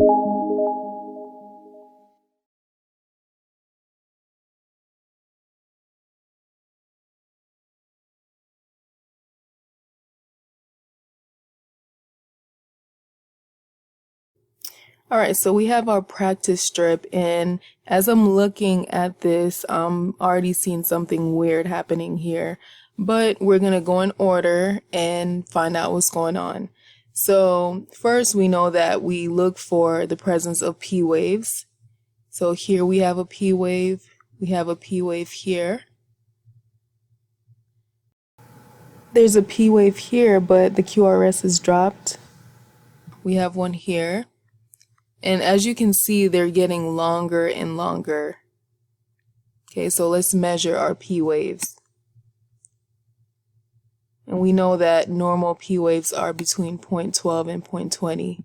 All right, so we have our practice strip, and as I'm looking at this, I'm already seeing something weird happening here, but we're going to go in order and find out what's going on. So first, we know that we look for the presence of P waves. So here we have a P wave, we have a P wave here. There's a P wave here, but the QRS is dropped. We have one here. And as you can see, they're getting longer and longer. Okay, so let's measure our P waves. And we know that normal P waves are between 0.12 and 0.20.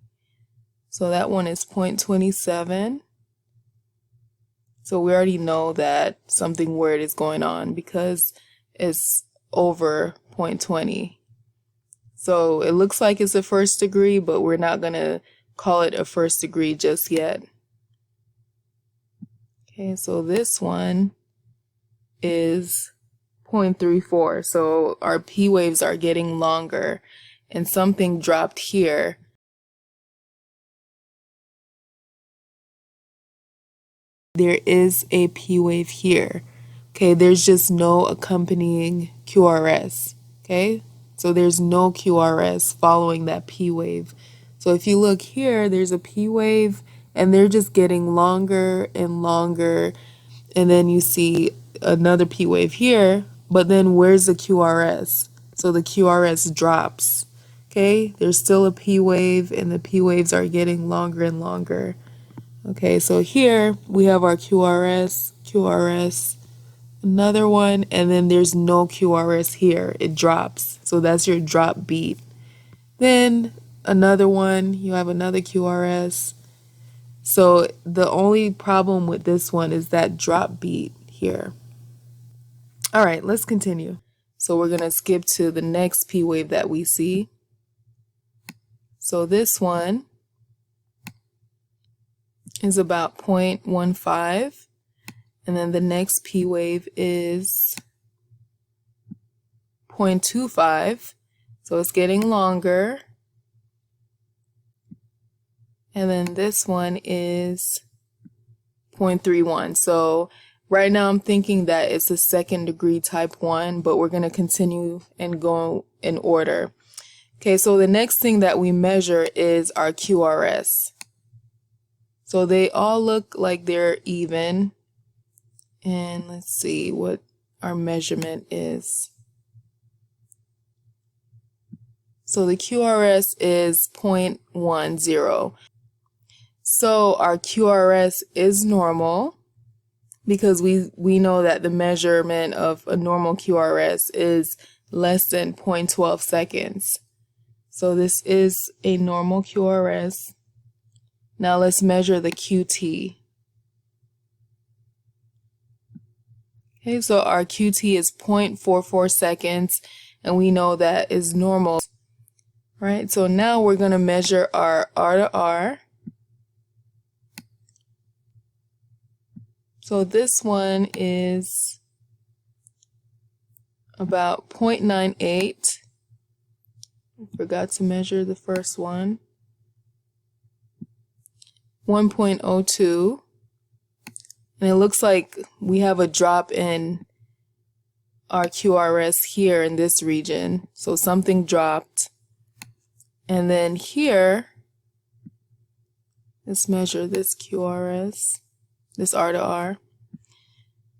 So that one is 0.27. So we already know that something weird is going on because it's over 0.20. So it looks like it's a first degree, but we're not going to call it a first degree just yet. Okay, so this one is 0.34. So our P waves are getting longer and something dropped here. There is a P wave here. Okay, there's just no accompanying QRS. Okay, so there's no QRS following that P wave. So if you look here, there's a P wave and they're just getting longer and longer. And then you see another P wave here, but then where's the QRS? So the QRS drops. Okay, there's still a P wave and the P waves are getting longer and longer. Okay, so here we have our QRS, another one, and then there's no QRS here. It drops. So that's your drop beat. Then another one, you have another QRS. So the only problem with this one is that drop beat here. All right, let's continue. So we're going to skip to the next P wave that we see. So this one is about 0.15. And then the next P wave is 0.25. So it's getting longer. And then this one is 0.31. So right now I'm thinking that it's a second degree type 1, but we're going to continue and go in order. Okay, so the next thing that we measure is our QRS. So they all look like they're even. And let's see what our measurement is. So the QRS is 0.10. So our QRS is normal because we know that the measurement of a normal QRS is less than 0.12 seconds. So this is a normal QRS. Now let's measure the QT. Okay, so our QT is 0.44 seconds and we know that is normal. Right, so now we're going to measure our R to R. So this one is about 0.98. Forgot to measure the first one. 1.02. And it looks like we have a drop in our QRS here in this region. So something dropped. And then here, let's measure this QRS. This R to R.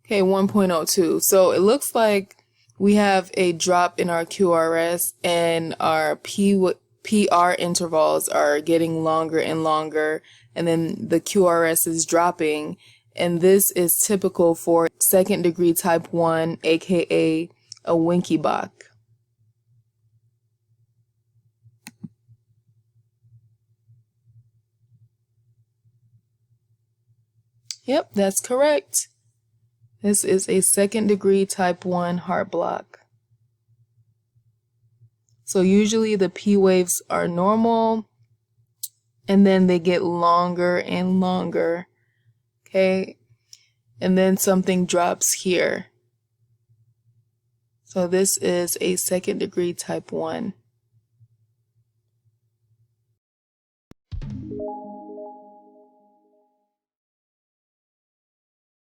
Okay, 1.02. So it looks like we have a drop in our QRS and our PR intervals are getting longer and longer, and then the QRS is dropping. And this is typical for second degree type 1, aka a Winky Bach. Yep, that's correct. This is a second degree type 1 heart block. So usually the P waves are normal and then they get longer and longer, okay? And then something drops here. So this is a second degree type 1.